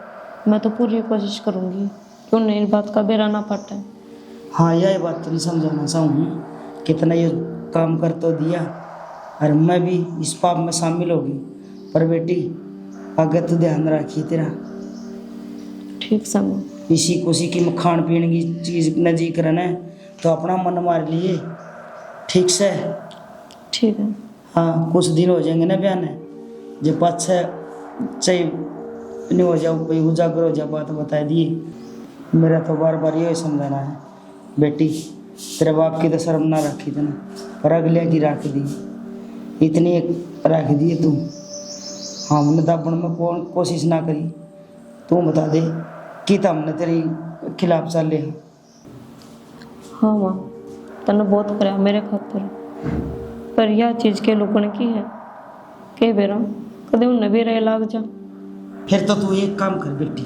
मैं तो पूरी कोशिश करूँगी कि उन्हें इस बात का बेरा ना पटे। हाँ यह बात तुम समझाना चाहूँ, कितना ये काम कर तो दिया और मैं भी इस पाप में शामिल होगी, पर बेटी आगे तो ध्यान रखिए तेरा। ठीक समय इसी कोसी की खान पीने की चीज़ नजीक रहना है तो अपना मन मार लिए, ठीक से। ठीक है। हाँ कुछ दिन हो जाएंगे ना बयान है, जब पाँच चाहिए नहीं हो जाओ, कोई उजागर हो जाए बात बता दिए। मेरा तो बार बार यही समझाना है बेटी, तेरे बाप की तो शर्म ना रखी थी ना, पर अगले की रख दी, इतनी रख दी तू। हमने तो अपन में कौन कोशिश ना करी, तू बता दे कि तो हमने तेरी खिलाफ चले। हाँ माँ तने बहुत कराया मेरे खातर, पर यह चीज़ के लोगों ने की है के बेरा कदे उन्हें बेरा लाग जा। फिर तो तू एक काम कर बेटी,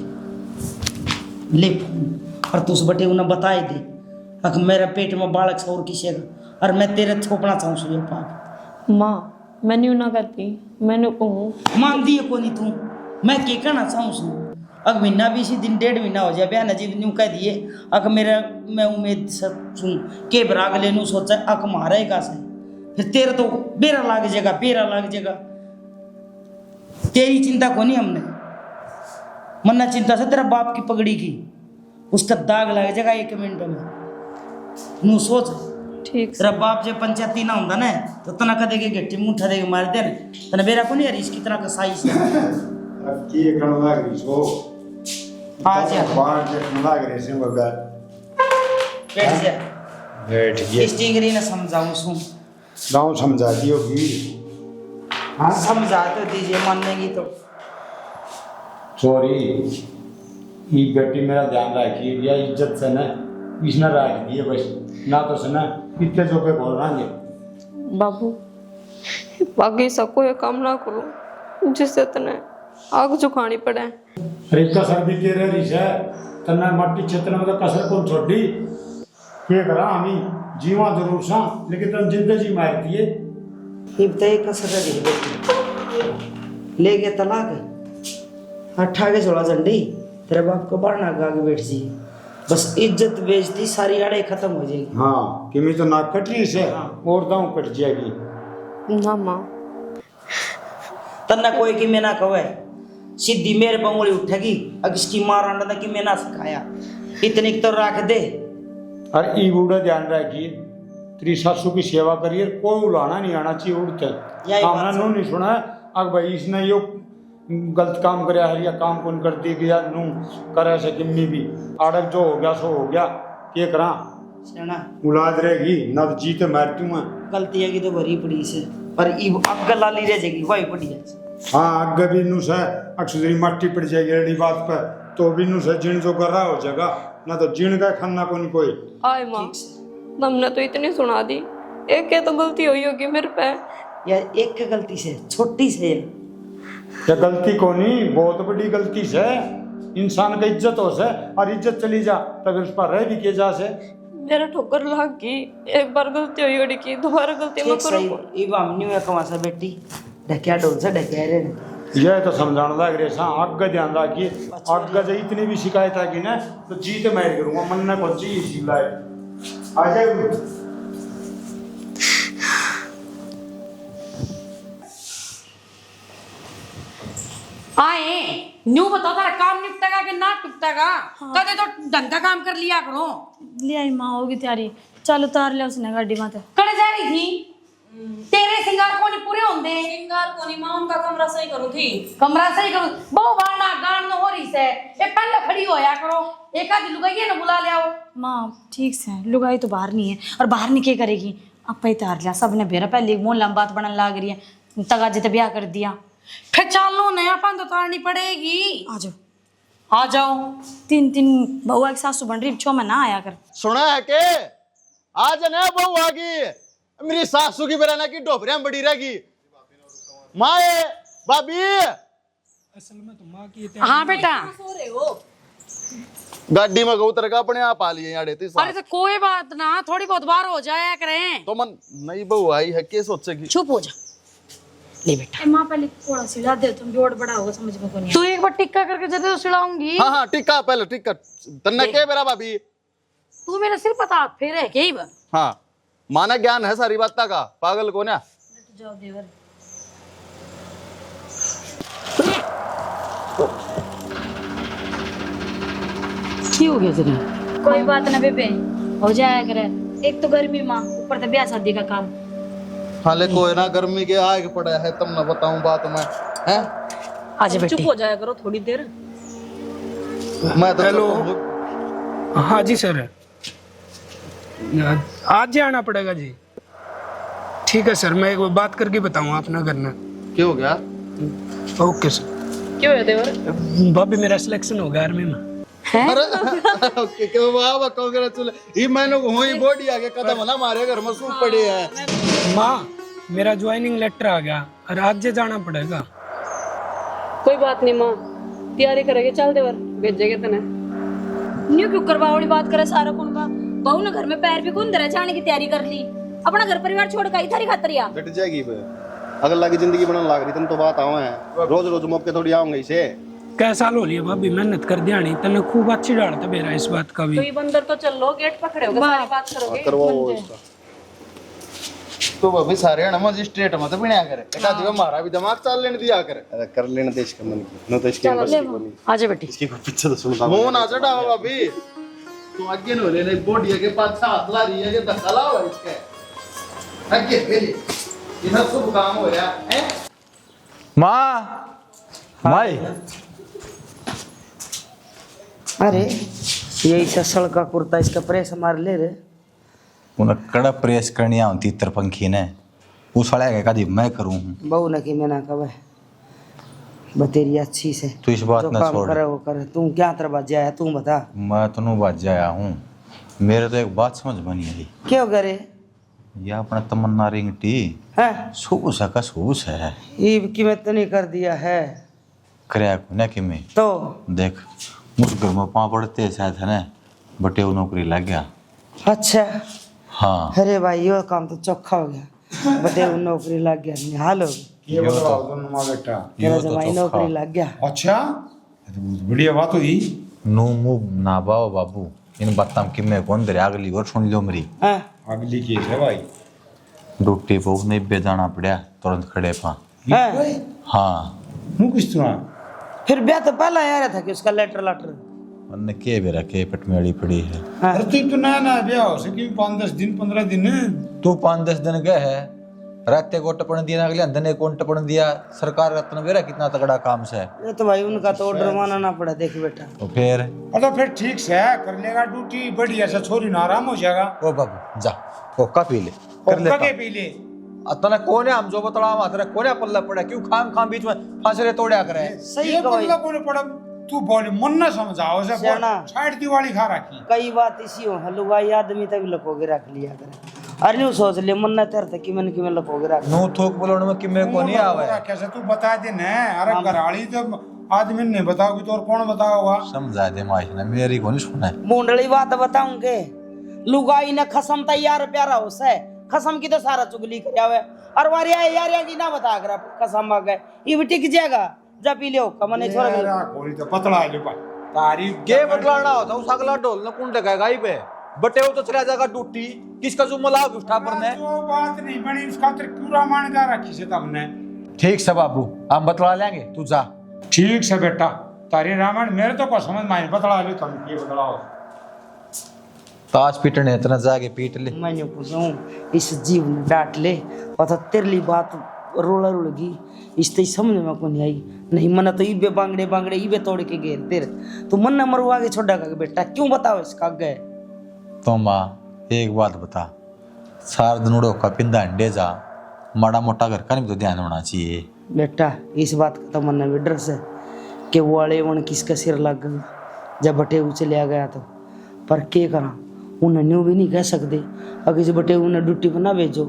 ले फोन और तू उस बटे उन्हें बताए दे अगर मेरा पेट में बालक से और किसी का, और मैं तेरे थोपना चाहूँ सुबह पाप। माँ मैं न्यू ना करती, मैंने कहूँ मान दिए को नहीं तू, मैं क्या कहना चाहूँ सू। अगर महीना भी इसी दिन 1.5 महीना हो जाए बयान अजीब न्यू कह दिए, अगर मेरा मैं उम्मीद सुन के बराग लेनू सोचा अक मारेगा से, फिर तेरा तो बेरा लाग जाएगा, बेरा लाग जाएगा। तेरी चिंता को नहीं हमने, मन्ना चिंता से तेरा बाप की पगड़ी की, उसका दाग लग जाएगा 1 मिनट में। नू सोच ठीक तेरा बाप जब पंचायती ना होता ना तो तना कदे के गट्टी मुंठा दे के मार दे तना बेरा को नहीं यार इसकी तरह का साइज है। अब की एक लाग रही सो आ जा बाहर के लाग रहे से बगा बैठ जा, बैठ गए। इस डिग्री ना समझाऊं सू, गाँव समझा दी होगी। हाँ समझा तो दीजिए, मानेगी तो। सॉरी ये बेटी मेरा ध्यान रखिए, या इज्जत से न इसने रख दिए बस, ना तो से न इतने जो पे बोल रहा है। बाबू बाकी सबको ये काम ना करो जिससे तने आग झुकानी पड़े। अरे कसर भी तेरे रिश है, तन्ना मट्टी क्षेत्र में तो कसर कौन छोड़ी के करा हमी जीवा जरूर सा, लेकिन तुम जिंदगी मारती है। इब्तई कसर रही बेटी ले गए तलाक 18 16 झंडी तेरे बाप को बाढ़ ना आगे बैठ जी, बस इज्जत बेइज्जती सारी आड़े खत्म हो जाएगी। हाँ कि मैं तो नाक कट रही से और दांव कट जाएगी। ना माँ तन्ना कोई कि मैं ना कहे सीधी मेरे पंगोली उठेगी, अगर इसकी मार आंडा कि मैं ना सिखाया, इतनी तो रख दे। और ई बूढ़ा ध्यान रखिए, तेरी सासू की सेवा करिए, कोई उलाना नहीं आना चाहिए उड़ते हमने नो नहीं सुना। अगर भाई इसने यो गलत काम करे है या काम कौन करती कि यार नू करे से किन्नी भी आड़क जो हो गया सो हो गया, के करा औलाद रहेगी ना तो जीते मारती मैं गलती की तो भरी पड़ी से, पर अग लाली रह जाएगी वही पड़ी है। हाँ अग भी नू से अक्सर मट्टी पड़ जाएगी रेडी बात पर, तो भी नू से जिन जो कर रहा हो जाएगा, ना तो जिन का खाना को नहीं कोई। आए माँ हमने तो इतनी सुना दी, एक के तो गलती हुई होगी मेरे पे यार, एक के गलती से छोटी से या गलती को नहीं बहुत बड़ी गलती से इंसान का इज्जत हो से, और इज्जत चली जा तब उस पर रह भी किए जा से। मेरा ठोकर लाग गई, एक बार गलती हुई होगी की दोबारा गलती मत करो। ये बामनी में कमासा बेटी ढकिया डोल से ढकिया रे, यह तो समझाना लग रहे सा आगे ध्यान रखिए, आगे से इतनी भी शिकायत आएगी ना तो जीत मैं करूंगा, मन न को चीज सिलाए आ जाए। आए न्यू बताओ तारा काम निपटेगा कि ना निपटेगा? कदे तो ढंग का काम कर लिया करो। ले आई माँ होगी तैयारी, चल उतार लिया उसने गाड़ी में। कड़े जा रही थी, तेरे सिंगार को नहीं पूरे होंगे। सिंगार को नहीं मां, उनका कमरा सही करूं थी। कमरा सही करो, बहु बारना गान हो रही से ये पहले खड़ी होया करो, एक आधी लुगाई ना बुला ले आओ। माँ ठीक से लुगाई तो बाहर नहीं है, और बाहर नहीं क्या करेगी, अब तार लिया सबने बेरा पहले मोहल्ला में बात बनने लग रही है, तगाजी तो ब्याह कर दिया, फिर चालो नया पान तो तारनी पड़ेगी। आ जाओ आ जाओ, 3 बहुआ की सासू बन रही, 6 में ना आया कर। सुना है के आज न बहू आगी मेरी सासू की बराना की डोबरियां बड़ी रहेगी माए भाभी असल में तो माँ की हाँ बेटा। सो रहे हो? गाड़ी में उतर का अपने आप आ लिए यार अरे तो कोई बात ना, थोड़ी बहुत बार हो जाया करें। तो मन नई बहू आई है के सोचेगी। चुप हो जा। ले बेटा। माँ पहले थोड़ा सिला दे, तुम जोड़ बड़ा होगा समझ में को नहीं। तू एक बार टिक्का करके जब तो सिलाऊंगी। हाँ हाँ टिक्का पहले टिक्का तन्ना के मेरा भाभी। तू मेरा सिर पता फिर है कई बार। हाँ माना ज्ञान है सारी बात का, पागल को ना। जाओ देवर। की हो गया तेरे? कोई बात ना बेबे, हो जाया करे। एक तो गर्मी माँ, ऊपर से ब्याह शादी का काम। हाले कोई ना गर्मी के आग पड़ा है, तुम ना बताऊं बात में हैं। आजा बेटी। चुप हो जाया करो थोड़ी देर। मैं तो हेलो। हाँ जी सर, आज जाना पड़ेगा जी। ठीक है सर, मैं एक बात करके बताऊँ, आप ना करना। क्या हो गया? Okay sir. क्यों है देवर? भाभी मेरा सिलेक्शन हो गया आर्मी में। ओके क्यों वाह कांग्रेचुलेशन। ये मैंने को हुई बॉडी आगे कदम ना मारे घर में सूप पड़े है। माँ मेरा ज्वाइनिंग लेटर आ गया और आज जे जाना पड़ेगा। कोई बात नहीं माँ, तैयारी करेंगे। चल देवर भेजेगे तने। न्यू क्यों करवाओड़ी बात करे सारा कौन का? बहू ने घर में पैर भी कौन दे जाने की तैयारी कर ली, अपना घर परिवार छोड़ के आई थारी खातरिया। घट जाएगी अगला की जिंदगी बनने लग रही तुम तो बात आवा है, रोज रोज मौके थोड़ी आऊंगे इसे। कै साल हो लिया भाभी मेहनत कर दिया नहीं, तने खूब अच्छी डालता बेरा इस बात का भी। तो ये बंदर तो चल लो, गेट पर खड़े होकर सारी बात करोगे। करवाओ इसका। तो भाभी सारे ना मजिस्ट्रेट में तो बिना करे एक आदमी हमारा भी दिमाग चाल लेने दिया करे। अरे कर लेने दे इसका मन की, न तो इसके बस की कोनी। आजा बेटी। इसकी कोई पीछे तो सुनता मुंह ना चढ़ाओ भाभी, तू आगे न ले ले बॉडी के पास हाथ ला रही है कि धक्का लाओ इसके आगे पहले इधर सब काम हो रहा है। माँ माई अरे यही सा सड़का कुर्ता इसका प्रेस मार ले रे। उन्हें कड़ा प्रेस करनी आती तरपंखी ने उस वाले का कदी मैं करूँ। बहू ने की मैं ना कवे बतेरी अच्छी से तू इस बात जो ना काम छोड़। करे वो करे। तू क्या दरवाजा है तू बता। मैं तुनु बात जाया हूँ, मेरे तो एक बात समझ बनी आई। क्यों करे? ये अपना तमन्ना रिंग टी है सूस है का सूस है। ये कि मैं तो नहीं कर दिया है करया को ना कि मैं तो देख मुझ घर में पड़ते शायद है ना बटे वो नौकरी लग गया। अच्छा हाँ अरे भाई ये काम तो चौखा हो गया। बटे वो नौकरी लग गया, निहाल हो गई। ये बताओ दोनों माँ बेटा। तेरा जमाई नौकरी लग गया। अच्छा तो बहुत बढ़िया बात हुई। नो मुँह ना बाओ बाबू, इन बात कि मैं कौन दे अगली और सुन लो मेरी। हाँ अगली केस है भाई। ड्यूटी पे नहीं बेजाना पड़ा तुरंत खड़े पा। हाँ हाँ हूँ किस तरह फिर ब्याह तो पहला आ रहा था कि उसका लेटर लेटर। अन्य के बेरा के पटमेड़ी पड़ी है। अरे तू तो नया नया ब्याह हो सके 5-10 दिन 15 दिन। तू 5-10 दिन गए है रात को टपन दिया अगले अंदर को टपन दिया। सरकार रत्न बेरा कितना तगड़ा काम से। ये तो भाई उनका तो ऑर्डर मानना पड़ा। देख बेटा तो फिर तो फिर ठीक से है कर लेगा ड्यूटी बढ़िया से, छोरी ना आराम हो जाएगा। ओ बाबू जा कोका पी ले कर ले के पी ले। अतने कोने हम जो बतला मात्र कोने पल्ला पड़ा क्यों खाम खाम बीच में फांसरे तोड़या करे। सही ये कहो बंदा कोने पड़ा तू बोले मन ना समझाओ से सियाना। साइड दिवाली खा रखी। कई बात इसी हो लुगाई आदमी तक लकोगे रख लिया करे। अरे न्यू सोच ले मन ना तेरे कि मैंने कि मैं लकोगे रख। नो थोक बोलने में कि मैं को नहीं आवे। कैसे तू बता दे न। अरे घराली तो आदमी नहीं बताओगी तो और कौन बताओगा। समझा दे माइस ने मेरी को नहीं सुना। मुंडली बात बताऊं के लुगाई ने खसम तैयार प्यारा हो से खसम की तो सारा चुगली कर आवे और वारिया यारिया की ना बता कर कसम आ गए ये भी टिक जाएगा। जा पी लो कमने छोड़ दे। कोई तो पतला ले भाई तारी के बतलाना होता उस अगला ढोल न कुंडे का गाई पे बटे वो तो चला जाएगा ड्यूटी किसका जुम्मा लाग उठा पर ने। जो बात नहीं बनी इसका तो पूरा मान जा रखी से तबने। ठीक से बाबू हम बतला लेंगे तू जा। ठीक से बेटा तारी रामायण मेरे तो को समझ में बतला ले तुम ये बतलाओ। ताश पीटने इतना जाके पीट ले। मैंने पूछूं इस जीव ने डांट ले और तेरे लिए बात रोला रुड़गी इस ते समझ में को नहीं आई। नहीं मन तो इबे बांगड़े बांगड़े इबे तोड़ के घेर तेरे तो मन न मरवा के छोड़ा का बेटा क्यों बताओ इसका गए। तो माँ एक बात बता सार दिनों का पिंदा अंडे जा माड़ा मोटा घर का नहीं तो ध्यान होना चाहिए। बेटा इस बात का तो मन में डर से कि वो वाले वन किसका सिर लग गया जब बटे चले आ गया तो। पर के करा उन्हें न्यू भी नहीं कह सकते अगर जब बटे उन्हें ड्यूटी पर ना भेजो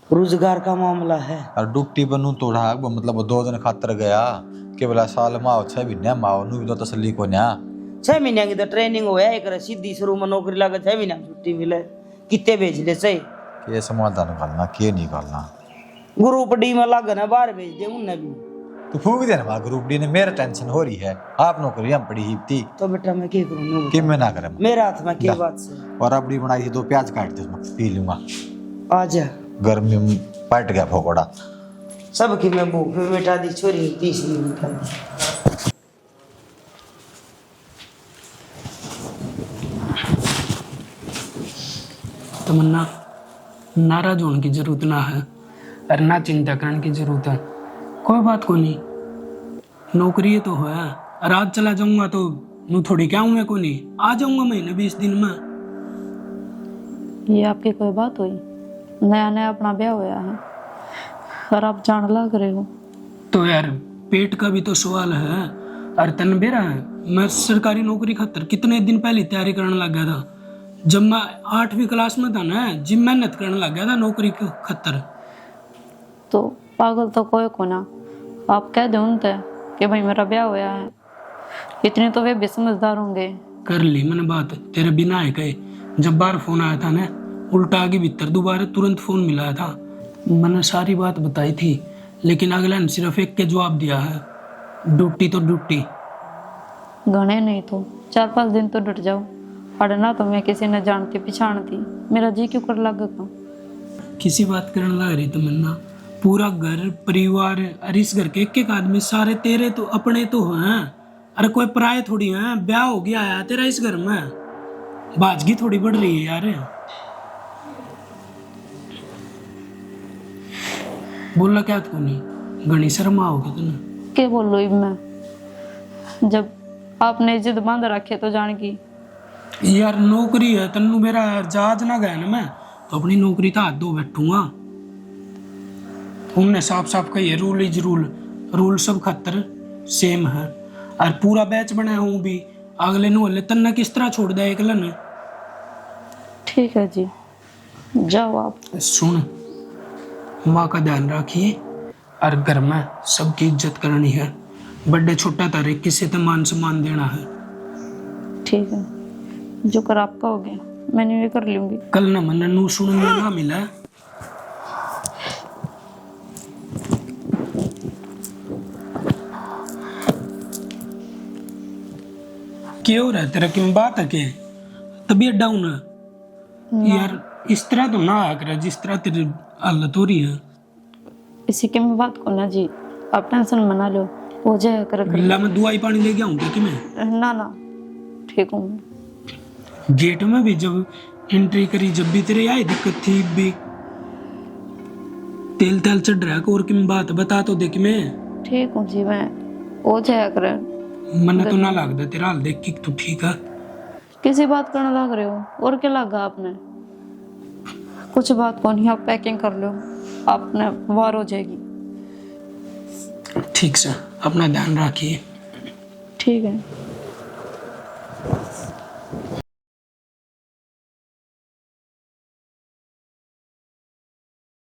रोजगार का मामला है। और ड्यूटी बनू तो रहा मतलब 2 दिन खातर गया के बोला साल माओ 6 महीने माओ नु भी तो तसल्ली को न्या 6 महीने की तो ट्रेनिंग होया एक सीधी शुरू में नौकरी लगे 6 महीने में छुट्टी मिले कितने भेज ले सही के समाधान करना के नहीं करना ग्रुप डी में लगना बाहर भेज दे उन्हें भी तो फूक देना मां ग्रुप डी ने मेरा टेंशन हो रही है आप नौकरी हम पड़ी ही थी तो बेटा मैं क्या करूं कि मैं ना करे मेरे हाथ में क्या बात से और अपनी बनाई थी 2 प्याज काट दे मैं पी लूंगा आजा गर्मी में पट गया भोगड़ा सबकी मैं भूख में बैठा दी छोरी तीसरी बैठा दी। तमन्ना नाराज होने की जरूरत ना है और ना चिंता करने की जरूरत है। कोई बात को नहीं, नौकरी तो है और आज चला जाऊंगा तो नू थोड़ी क्या हूँ मैं को नहीं आ जाऊंगा महीने 20 दिन में। ये आपकी कोई बात हुई? नया नया अपना ब्याह होया है और आप जान लग रहे हो तो यार पेट का भी तो सवाल है। और तन बेरा है मैं सरकारी नौकरी खातर कितने दिन पहले तैयारी करने लग गया था। जब मैं 8वीं क्लास में था ना जिम मेहनत करने लग गया था नौकरी के खातर। तो पागल तो कोई को ना, आप कह दो उनसे कि भाई मेरा ब्याह होया है, इतने तो वे भी समझदार होंगे। कर ली मैंने बात तेरे बिना है कहे। जब बार फोन आया था ना उल्टा आगे भीतर दोबारा तुरंत फोन मिला था। मैंने सारी बात बताई थी लेकिन अगला ने सिर्फ एक के जवाब दिया है, ड्यूटी तो ड्यूटी। घने नहीं तो 4-5 दिन तो डट जाओ। पढ़ना तो मैं किसी ने जानती पहचानती, मेरा जी क्यों कर लगा क्यों? किसी बात करने लग रही तो मन्ना पूरा घर परिवार और इस घर के एक आदमी सारे तेरे तो अपने तो हैं। अरे कोई पराये थोड़ी हैं। ब्याह हो गया है तेरा इस घर में, बाजगी थोड़ी बढ़ रही है यार। बोला क्या तू नहीं घनी शर्मा होगी तूने क्या बोल लो मैं, जब आपने इज्जत बांध रखे तो जान की यार नौकरी है तन्नू मेरा जहाज ना गया ना मैं तो अपनी नौकरी था हाथ धो बैठूंगा। उनने साफ साफ कही है रूल इज रूल, रूल सब खतर सेम है। और पूरा बैच बनाया हूँ भी अगले नु हल्ले तन्ना किस तरह छोड़ दे एक लन। ठीक है जी जाओ आप। सुन माँ का ध्यान रखिए और घर में सबकी इज्जत करनी है। बड़े छोटा तारे किसी तो मान सम्मान देना है। ठीक है जो कर आपका हो गया मैंने भी कर लूंगी। कल ना मन नू सुनने ना मिला। क्या हो रहा है तेरा, किम बात है के तबीयत डाउन है यार? इस तरह तो ना आ कर जिस तरह तेरी हालत हो रही है। इसी के में बात को ना जी, आप टेंशन मना लो हो जाए कर। ला मैं दवाई पानी लेके आऊँ क्या कि मैं? ना ना ठीक हूँ। गेट में भी जब एंट्री करी जब भी तेरे आई दिक्कत थी भी तेल तेल चढ़ रहा है और किम बात बता तो देख मैं ठीक हूँ जी, मैं हो जाए कर। मन तो ना लगता तेरा हाल देख के तू ठीक है। किसी बात करने लग रहे हो और क्या लगा आपने? कुछ बात को नहीं, आप पैकिंग कर लो, आपने वार हो जाएगी। ठीक से अपना ध्यान रखिए। ठीक है।